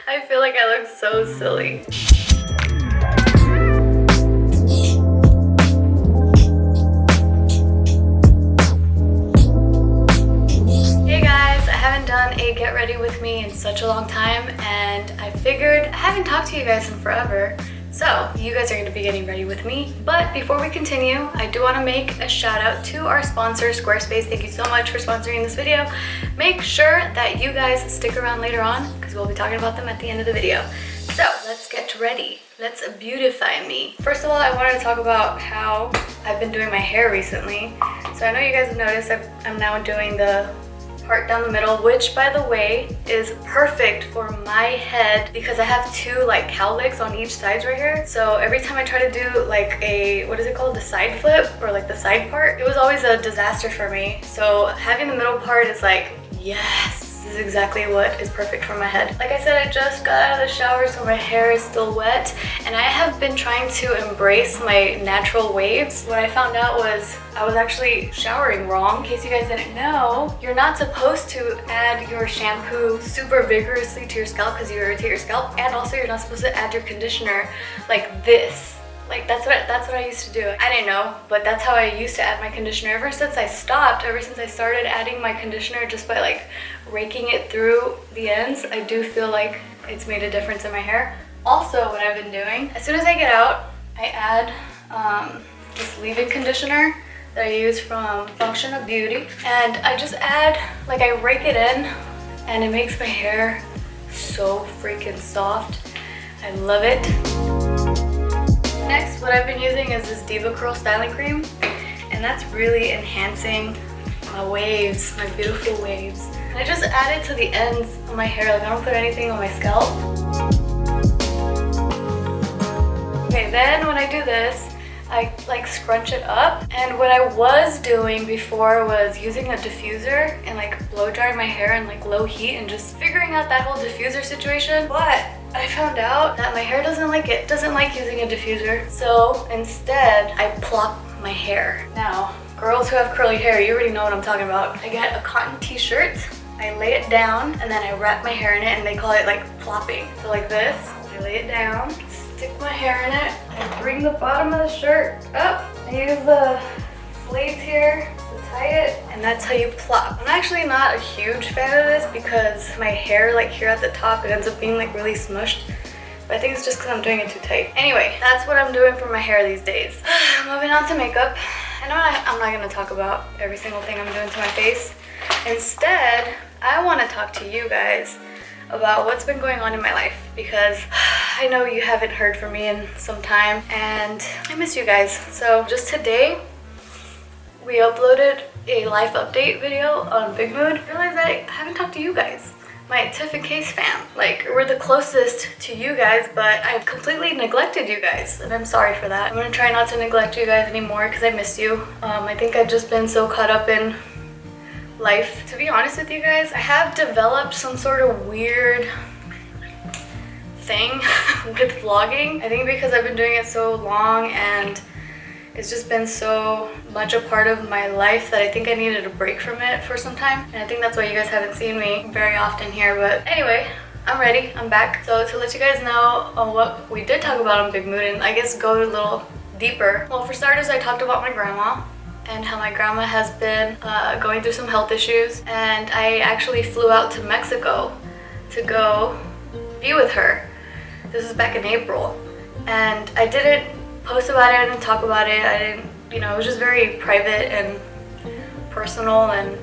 I feel like I look so silly. Hey guys, I haven't done a get ready with me in such a long time, and I figured I haven't talked to you guys in forever. So you guys are going to be getting ready with me. But before we continue, I do want to make a shout out to our sponsor, Squarespace. Thank you so much for sponsoring this video. Make sure that you guys stick around later on because we'll be talking about them at the end of the video. So let's get ready. Let's beautify me. First of all, I wanted to talk about how I've been doing my hair recently. So I know you guys have noticed I'm now doing the part down the middle, which by the way is perfect for my head because I have two like cowlicks on each side right here. So every time I try to do like a, what is it called, the side flip or like the side part, it was always a disaster for me. So having the middle part is like, yes, this is exactly what is perfect for my head. Like I said, I just got out of the shower, so my hair is still wet, and I have been trying to embrace my natural waves. What I found out was I was actually showering wrong. In case you guys didn't know, you're not supposed to add your shampoo super vigorously to your scalp because you irritate your scalp, and also you're not supposed to add your conditioner like this. Like that's what I used to do. I didn't know, but that's how I used to add my conditioner. Ever since I started adding my conditioner just by like raking it through the ends, I do feel like it's made a difference in my hair. Also, what I've been doing, as soon as I get out, I add this leave-in conditioner that I use from Function of Beauty. And I just add, like I rake it in, and it makes my hair so freaking soft. I love it. Next, what I've been using is this Diva Curl styling cream, and that's really enhancing my waves, my beautiful waves. And I just add it to the ends of my hair, like I don't put anything on my scalp. Okay, then when I do this, I like scrunch it up. And what I was doing before was using a diffuser and like blow drying my hair in like low heat and just figuring out that whole diffuser situation. But I found out that my hair doesn't like using a diffuser. So instead, I plop my hair. Now, girls who have curly hair, you already know what I'm talking about. I get a cotton t-shirt, I lay it down, and then I wrap my hair in it, and they call it like plopping. So like this, I lay it down, stick my hair in it, and bring the bottom of the shirt up. I use the sleeves here to tie it, and that's how you plop. I'm actually not a huge fan of this because my hair like here at the top, it ends up being like really smushed. But I think it's just because I'm doing it too tight. Anyway, that's what I'm doing for my hair these days. Moving on to makeup. I know I'm not going to talk about every single thing I'm doing to my face. Instead, I want to talk to you guys about what's been going on in my life because I know you haven't heard from me in some time and I miss you guys. So just today, we uploaded a life update video on Big Mood. I realized that I haven't talked to you guys, my Tiff and Case fam. Like, we're the closest to you guys, but I've completely neglected you guys, and I'm sorry for that. I'm gonna try not to neglect you guys anymore because I miss you. I think I've just been so caught up in life. To be honest with you guys, I have developed some sort of weird thing with vlogging. I think because I've been doing it so long and it's just been so much a part of my life that I think I needed a break from it for some time. And I think that's why you guys haven't seen me very often here. But anyway, I'm ready. I'm back. So to let you guys know what we did talk about on Big Mood and I guess go a little deeper. Well, for starters, I talked about my grandma and how my grandma has been going through some health issues. And I actually flew out to Mexico to go be with her. This was back in April. And I didn't post about it, I didn't talk about it, I didn't, it was just very private and personal and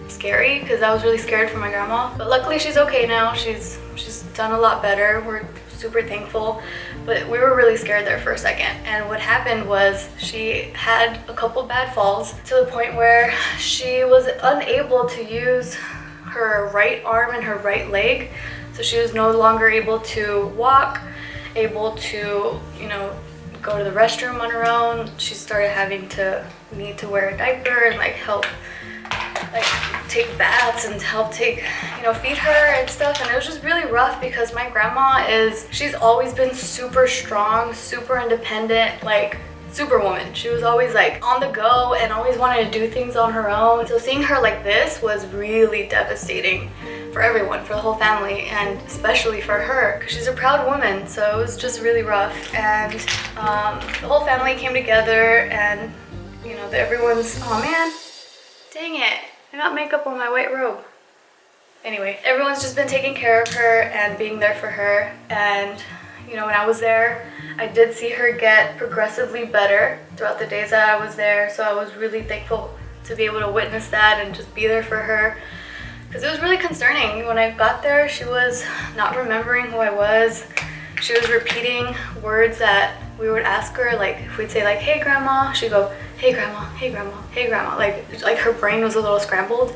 scary because I was really scared for my grandma. But luckily she's okay now, she's done a lot better, we're super thankful, but we were really scared there for a second. And what happened was she had a couple bad falls to the point where she was unable to use her right arm and her right leg, so she was no longer able to walk, able to, go to the restroom on her own. She started having to need to wear a diaper and like help like take baths and help take, feed her and stuff. And it was just really rough because my grandma she's always been super strong, super independent, like superwoman. She was always like on the go and always wanted to do things on her own. So seeing her like this was really devastating for for everyone, for the whole family, and especially for her because she's a proud woman. So it was just really rough. And the whole family came together, and you know, everyone's, oh man, dang it, I got makeup on my white robe. Anyway, everyone's just been taking care of her and being there for her. And you know, when I was there, I did see her get progressively better throughout the days that I was there. So I was really thankful to be able to witness that and just be there for her. Because it was really concerning. When I got there, she was not remembering who I was. She was repeating words that we would ask her. Like if we'd say like, hey grandma, she'd go, hey grandma, hey grandma, hey grandma. Like her brain was a little scrambled.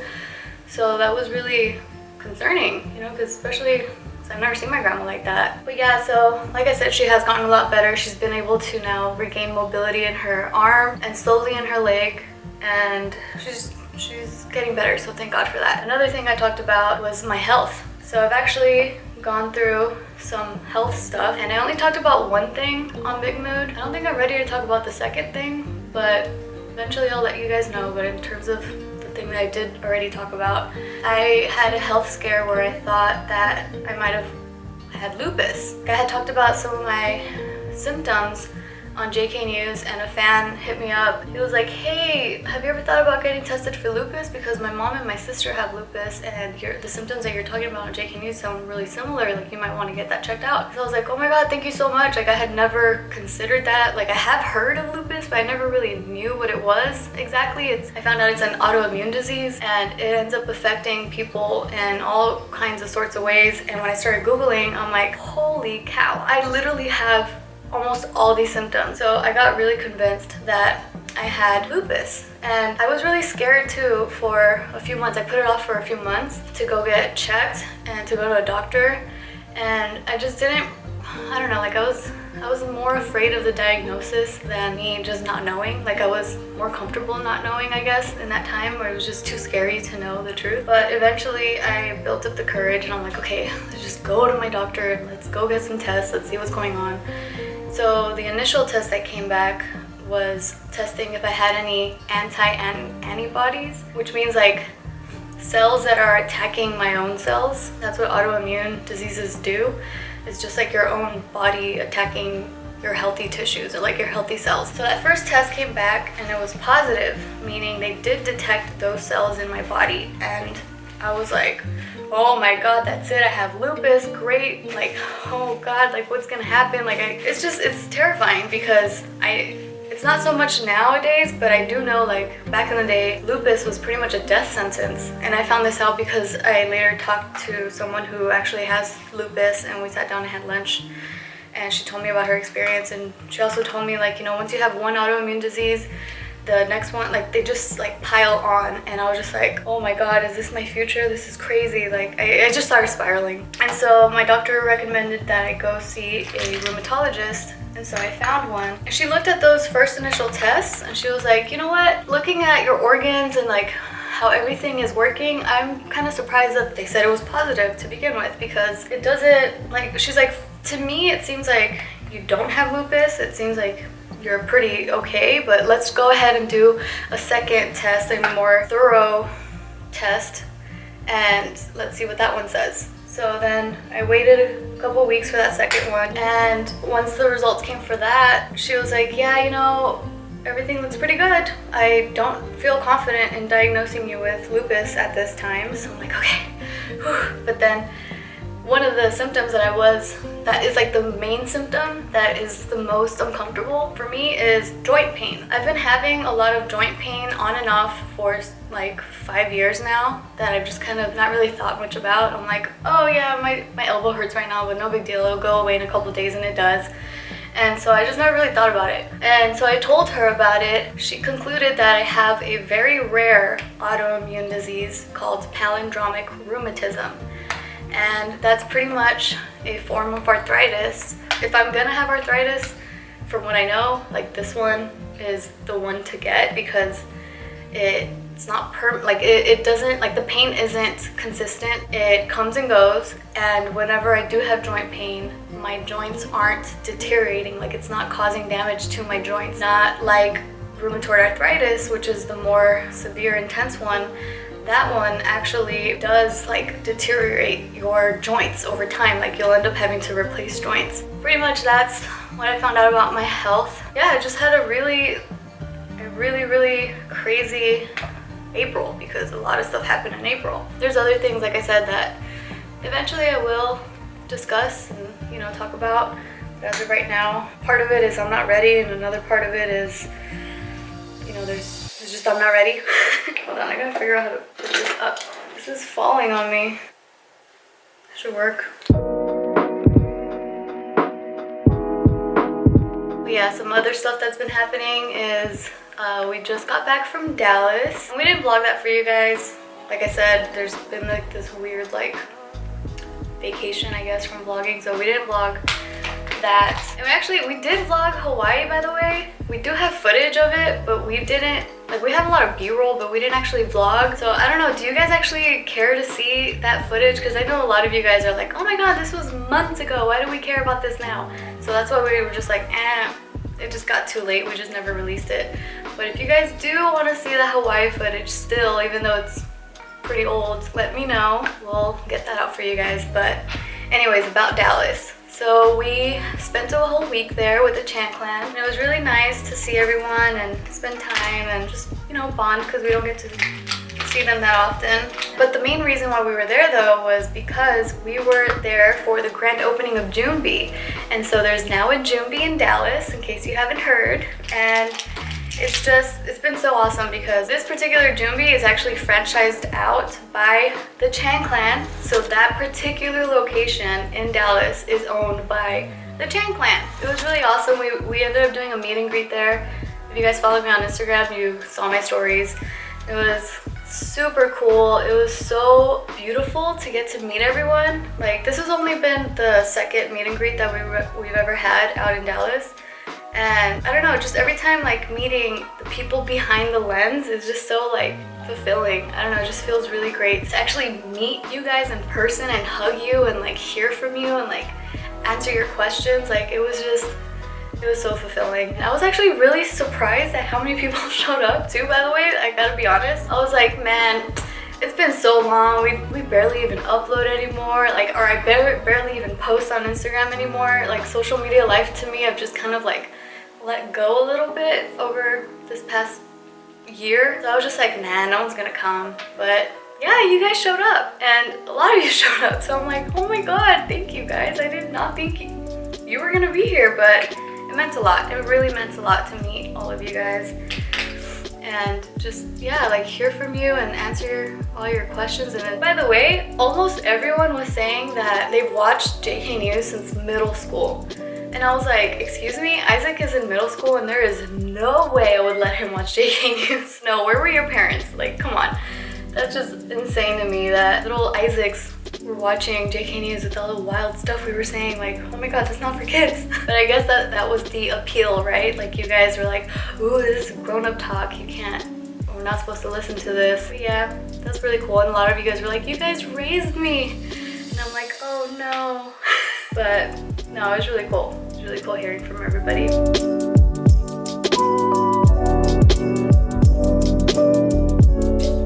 So that was really concerning, you know, because especially I've never seen my grandma like that. But yeah, so like I said, she has gotten a lot better. She's been able to now regain mobility in her arm and slowly in her leg, and she's getting better, so thank God for that. Another thing I talked about was my health. So I've actually gone through some health stuff, and I only talked about one thing on Big Mood. I don't think I'm ready to talk about the second thing, but eventually I'll let you guys know. But in terms of thing that I did already talk about, I had a health scare where I thought that I might have had lupus. I had talked about some of my symptoms on JK News, and a fan hit me up. He was like, hey, have you ever thought about getting tested for lupus? Because my mom and my sister have lupus, and the symptoms that you're talking about on JK News sound really similar. Like, you might want to get that checked out. So I was like, oh my God, thank you so much. Like, I had never considered that. Like, I have heard of lupus, but I never really knew what it was exactly. I found out it's an autoimmune disease, and it ends up affecting people in all kinds of sorts of ways. And when I started Googling, I'm like, holy cow, I literally have almost all these symptoms. So I got really convinced that I had lupus, and I was really scared too for a few months. I put it off for a few months to go get checked and to go to a doctor, and I just didn't, I don't know, like I was more afraid of the diagnosis than me just not knowing. Like I was more comfortable not knowing, I guess, in that time where it was just too scary to know the truth. But eventually I built up the courage, and I'm like, okay, let's just go to my doctor, let's go get some tests, let's see what's going on. So the initial test that came back was testing if I had any antibodies, which means like cells that are attacking my own cells. That's what autoimmune diseases do. It's just like your own body attacking your healthy tissues or like your healthy cells. So that first test came back and it was positive, meaning they did detect those cells in my body. And I was like, oh my God, that's it, I have lupus, great. Like, oh God, like what's gonna happen? Like, it's terrifying because it's not so much nowadays, but I do know like back in the day, lupus was pretty much a death sentence. And I found this out because I later talked to someone who actually has lupus, and we sat down and had lunch, and she told me about her experience. And she also told me, like, you know, once you have one autoimmune disease, the next one, like, they just like pile on. And I was just like, oh my God, is this my future? This is crazy. Like, I just started spiraling. And so my doctor recommended that I go see a rheumatologist. And so I found one. And she looked at those first initial tests, and she was like, you know what, looking at your organs and like how everything is working, I'm kind of surprised that they said it was positive to begin with, because it doesn't, like, she's like, to me it seems like you don't have lupus. It seems like you're pretty okay, but let's go ahead and do a second test, a more thorough test, and let's see what that one says. So then I waited a couple weeks for that second one, and once the results came for that, she was like, yeah, you know, everything looks pretty good. I don't feel confident in diagnosing you with lupus at this time. So I'm like, okay. Whew. But then one of the symptoms that is like the main symptom that is the most uncomfortable for me is joint pain. I've been having a lot of joint pain on and off for like 5 years now that I've just kind of not really thought much about. I'm like, oh yeah, my elbow hurts right now, but no big deal. It'll go away in a couple of days, and it does. And so I just never really thought about it. And so I told her about it. She concluded that I have a very rare autoimmune disease called palindromic rheumatism. And that's pretty much a form of arthritis. If I'm gonna have arthritis, from what I know, like this one is the one to get, because it's not it doesn't, like, the pain isn't consistent. It comes and goes, and whenever I do have joint pain, my joints aren't deteriorating, like it's not causing damage to my joints. Not like rheumatoid arthritis, which is the more severe, intense one. that one actually does like deteriorate your joints over time. Like you'll end up having to replace joints. Pretty much that's what I found out about my health. Yeah, I just had a really crazy April because a lot of stuff happened in April. There's other things, like I said, that eventually I will discuss and, you know, talk about. But as of right now, part of it is I'm not ready, and another part of it is, you know, it's just I'm not ready. Hold on, I gotta figure out how to put this up. This is falling on me. Should work. But yeah, some other stuff that's been happening is we just got back from Dallas. And we didn't vlog that for you guys. Like I said, there's been like this weird like vacation, I guess, from vlogging, so we didn't vlog that. And we did vlog Hawaii, by the way. We do have footage of it, but we didn't, like, we have a lot of b-roll, but we didn't actually vlog. So I don't know, do you guys actually care to see that footage? Because I know a lot of you guys are like, oh my god, this was months ago, why do we care about this now? So that's why we were just like, it just got too late, we just never released it. But if you guys do want to see the Hawaii footage still, even though it's pretty old, let me know. We'll get that out for you guys. But anyways, about Dallas. So we spent a whole week there with the Chan clan, and it was really nice to see everyone and spend time and just, you know, bond, because we don't get to see them that often. But the main reason why we were there though was because we were there for the grand opening of Junbi. And so there's now a Junbi in Dallas, in case you haven't heard. And it's been so awesome because this particular Junbi is actually franchised out by the Chan clan. So that particular location in Dallas is owned by the Chan clan. It was really awesome. We ended up doing a meet and greet there. If you guys followed me on Instagram, you saw my stories. It was super cool. It was so beautiful to get to meet everyone. Like, this has only been the second meet and greet that we've ever had out in Dallas. And I don't know, just every time like meeting the people behind the lens is just so like fulfilling. I don't know, it just feels really great to actually meet you guys in person and hug you and like hear from you and like answer your questions. Like it was so fulfilling. And I was actually really surprised at how many people showed up too, by the way. I gotta be honest. I was like, man, it's been so long. We barely even upload anymore. Like, or I barely even post on Instagram anymore. Like social media life to me, I've just kind of like let go a little bit over this past year. So I was just like, nah, no one's gonna come. But yeah, you guys showed up, and a lot of you showed up. So I'm like, oh my god, thank you guys. I did not think you were gonna be here, but it meant a lot. It really meant a lot to meet all of you guys. And just, yeah, like hear from you and answer all your questions. And then, by the way, almost everyone was saying that they've watched JK News since middle school. And I was like, excuse me, Isaac is in middle school and there is no way I would let him watch JK News. No, where were your parents? Like, come on. That's just insane to me that little Isaacs were watching JK News with all the wild stuff we were saying. Like, oh my god, that's not for kids. But I guess that was the appeal, right? Like, you guys were like, ooh, this is grown-up talk. You can't, we're not supposed to listen to this. But yeah, that's really cool. And a lot of you guys were like, you guys raised me. And I'm like, oh no. But no, it was really cool. It was really cool hearing from everybody.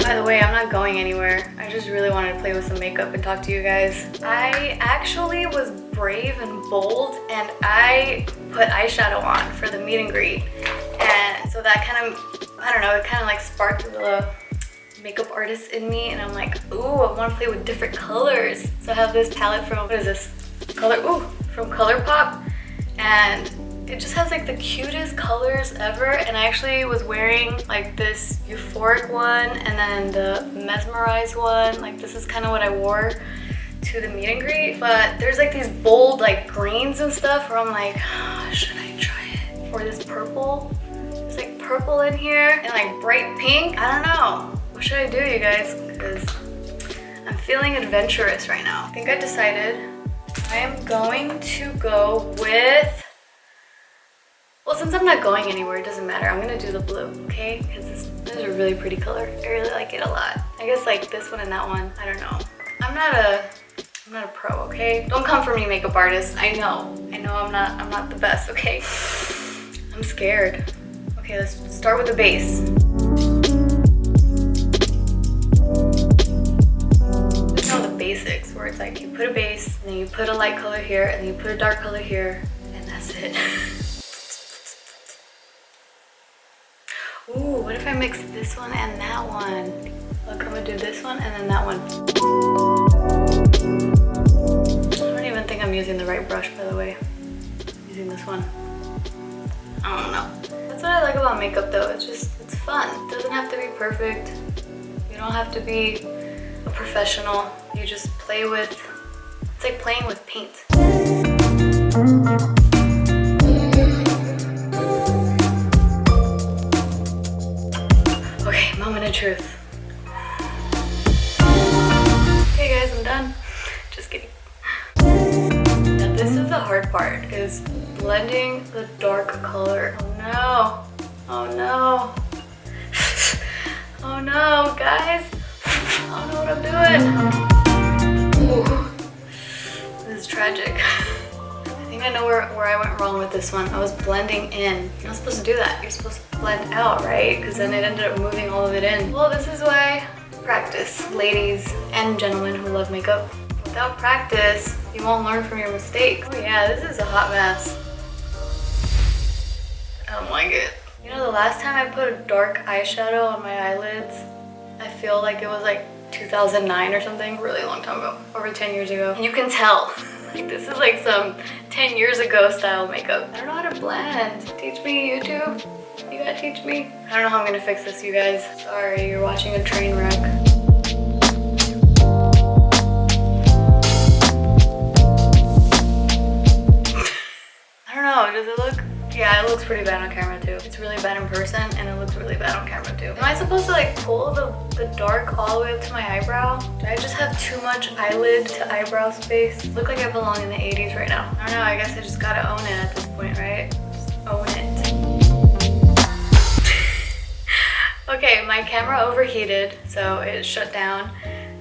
By the way, I'm not going anywhere. I just really wanted to play with some makeup and talk to you guys. I actually was brave and bold, and I put eyeshadow on for the meet and greet. And so that kind of, I don't know, it kind of like sparked the makeup artist in me, and I'm like, ooh, I want to play with different colors. So I have this palette from, what is this? From ColourPop, and it just has like the cutest colors ever. And I actually was wearing like this euphoric one and then the mesmerized one. Like, this is kind of what I wore to the meet and greet. But there's like these bold like greens and stuff where I'm like, oh, should I try it? Or this purple. There's like purple in here and like bright pink. I don't know. What should I do, you guys? Because I'm feeling adventurous right now. I think I decided I am going to go with, well, since I'm not going anywhere, it doesn't matter. I'm gonna do the blue, okay? Because this is a really pretty color. I really like it a lot. I guess like this one and that one, I don't know. I'm not a pro, okay? Don't come for me, makeup artists. I know I'm not the best, okay? I'm scared. Okay, let's start with the base. It's like you put a base, and then you put a light color here, and then you put a dark color here, and that's it. Ooh, what if I mix this one and that one? Look, I'm gonna do this one and then that one. I don't even think I'm using the right brush, by the way. I'm using this one. I don't know. That's what I like about makeup though. It's fun. It doesn't have to be perfect. You don't have to be a professional. You just play with, it's like playing with paint. Okay, moment of truth. Okay guys, I'm done. Just kidding. Now this is the hard part, is blending the dark color. Oh no. Oh no. Oh no, guys. I don't know what I'm doing. Ooh. This is tragic. I think I know where I went wrong with this one. I was blending in. You're not supposed to do that. You're supposed to blend out, right? Because then it ended up moving all of it in. Well, this is why practice, ladies and gentlemen who love makeup. Without practice, you won't learn from your mistakes. Oh yeah, this is a hot mess. I don't like it. You know, the last time I put a dark eyeshadow on my eyelids, I feel like it was like 2009 or something, really long time ago, over 10 years ago. And you can tell, like this is like some 10 years ago style makeup. I don't know how to blend. Teach me, YouTube. You gotta teach me. I don't know how I'm gonna fix this, you guys. Sorry, you're watching a train wreck. I don't know, does it look? Yeah, it looks pretty bad on camera too. It's really bad in person and it looks really bad on camera too. Am I supposed to like pull the dark all the way up to my eyebrow? Do I just have too much eyelid to eyebrow space? I look like I belong in the 80s right now. I don't know, I guess I just gotta own it at this point, right? Just own it. Okay, my camera overheated, so it shut down.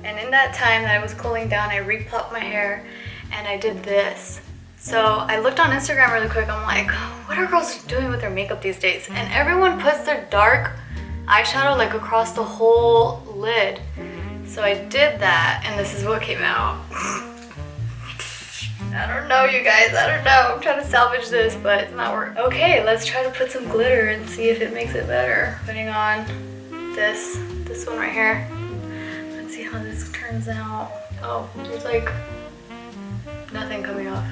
And in that time that I was cooling down, I replucked my hair and I did this. So I looked on Instagram really quick. I'm like, what are girls doing with their makeup these days? And everyone puts their dark eyeshadow like across the whole lid. So I did that and this is what came out. I don't know, you guys, I don't know. I'm trying to salvage this, but it's not working. Okay, let's try to put some glitter and see if it makes it better. Putting on this one right here. Let's see how this turns out. Oh, there's like nothing coming off.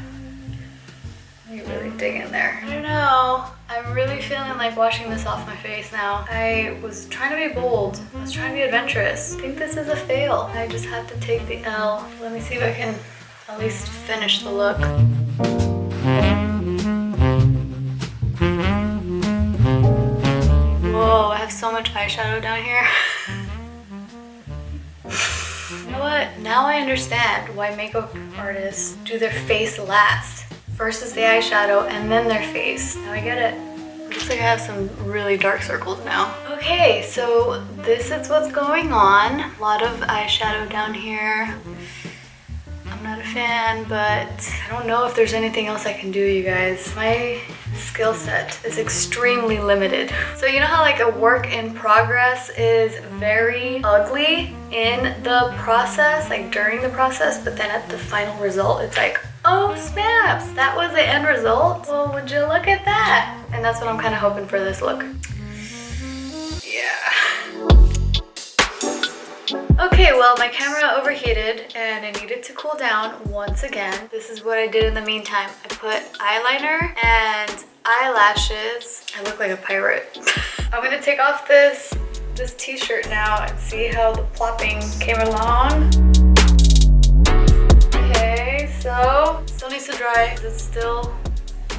You really dig in there. I don't know. I'm really feeling like washing this off my face now. I was trying to be bold. I was trying to be adventurous. I think this is a fail. I just have to take the L. Let me see if I can at least finish the look. Whoa, I have so much eyeshadow down here. You know what? Now I understand why makeup artists do their face last. First is the eyeshadow and then their face. Now I get it. Looks like I have some really dark circles now. Okay, so this is what's going on. A lot of eyeshadow down here. I'm not a fan, but I don't know if there's anything else I can do, you guys. My skill set is extremely limited. So you know how like a work in progress is very ugly in the process, like during the process, but then at the final result, it's like, oh snaps, that was the end result? Well, would you look at that? And that's what I'm kind of hoping for this look. Yeah. Okay, well, my camera overheated and it needed to cool down once again. This is what I did in the meantime. I put eyeliner and eyelashes. I look like a pirate. I'm gonna take off this t-shirt now and see how the plopping came along. Okay, so still needs to dry because it's still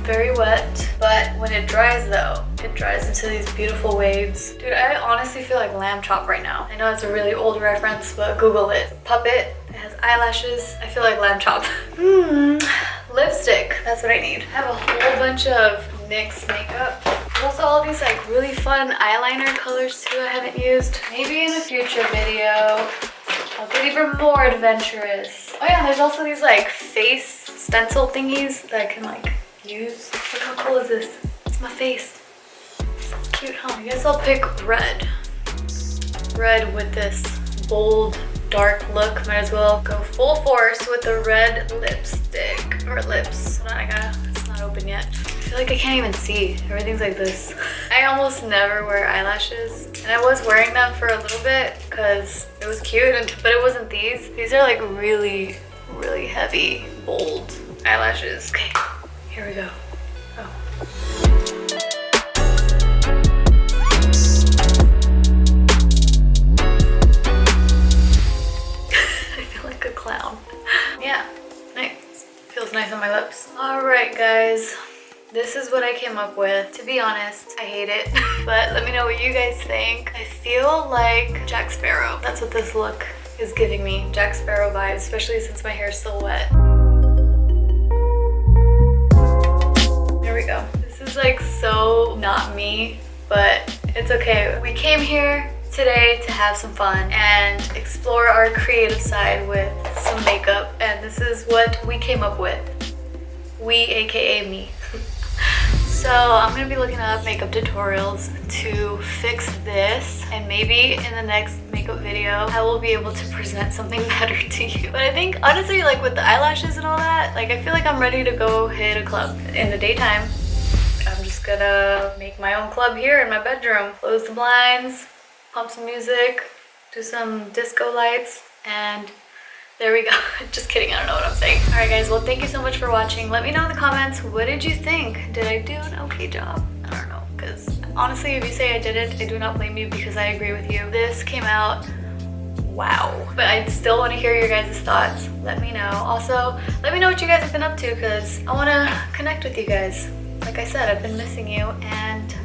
very wet, but when it dries though, it dries into these beautiful waves. Dude, I honestly feel like lamb chop right now. I know it's a really old reference, but Google it. It's a puppet, it has eyelashes. I feel like lamb chop. Lipstick, that's what I need. I have a whole bunch of NYX makeup. There's also all these like really fun eyeliner colors too I haven't used. Maybe in a future video, I'll get even more adventurous. Oh yeah, there's also these like face stencil thingies that I can like use. Look how cool is this? It's my face. It's cute, huh? I guess I'll pick red. Red with this bold dark look, might as well go full force with the red lipstick or lips. Hold on, it's not open yet. I feel like I can't even see. Everything's like this. I almost never wear eyelashes, and I was wearing them for a little bit because it was cute, but it wasn't these. These are like really, really heavy, bold eyelashes. Okay, here we go. Oh. Clown. Yeah, nice. Feels nice on my lips. All right, guys. This is what I came up with. To be honest, I hate it, but let me know what you guys think. I feel like Jack Sparrow. That's what this look is giving me. Jack Sparrow vibes, especially since my hair is still wet. There we go. This is like so not me, but it's okay. We came here today to have some fun and explore our creative side with some makeup, and this is what we came up with. We, aka me. So I'm gonna be looking up makeup tutorials to fix this, and maybe in the next makeup video I will be able to present something better to you. But I think honestly, like with the eyelashes and all that, like I feel like I'm ready to go hit a club in the daytime. I'm just gonna make my own club here in my bedroom. Close the blinds, pump some music, do some disco lights, and there we go. Just kidding, I don't know what I'm saying. All right guys, well thank you so much for watching. Let me know in the comments, what did you think? Did I do an okay job? I don't know, because honestly if you say I didn't, I do not blame you because I agree with you. This came out wow. But I still want to hear your guys' thoughts. Let me know. Also, let me know what you guys have been up to because I want to connect with you guys. Like I said, I've been missing you, and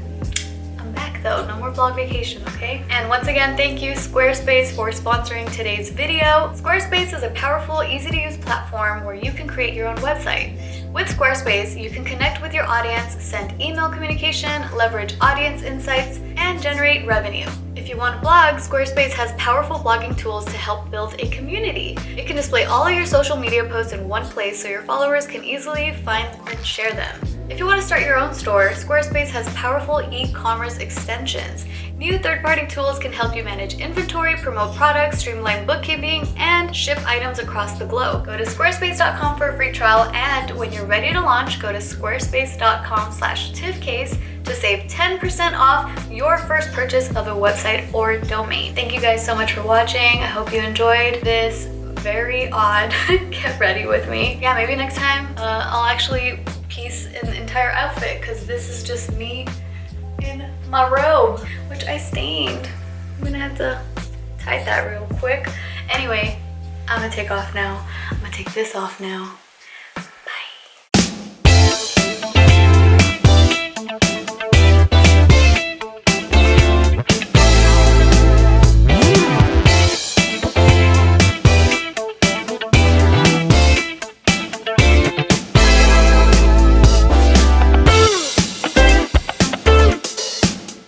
though. No more vlog vacation, okay? And once again, thank you Squarespace for sponsoring today's video. Squarespace is a powerful, easy to use platform where you can create your own website. With Squarespace, you can connect with your audience, send email communication, leverage audience insights, and generate revenue. If you want to blog, Squarespace has powerful blogging tools to help build a community. It can display all of your social media posts in one place so your followers can easily find and share them. If you want to start your own store, Squarespace has powerful e-commerce extensions. New third-party tools can help you manage inventory, promote products, streamline bookkeeping, and ship items across the globe. Go to squarespace.com for a free trial, and when you're ready to launch, go to squarespace.com/tiffcase to save 10% off your first purchase of a website or domain. Thank you guys so much for watching. I hope you enjoyed this very odd get ready with me. Yeah, maybe next time I'll actually piece an entire outfit because this is just me in my robe, which I stained. I'm gonna have to tie that real quick. Anyway, I'm gonna take off now. I'm gonna take this off now.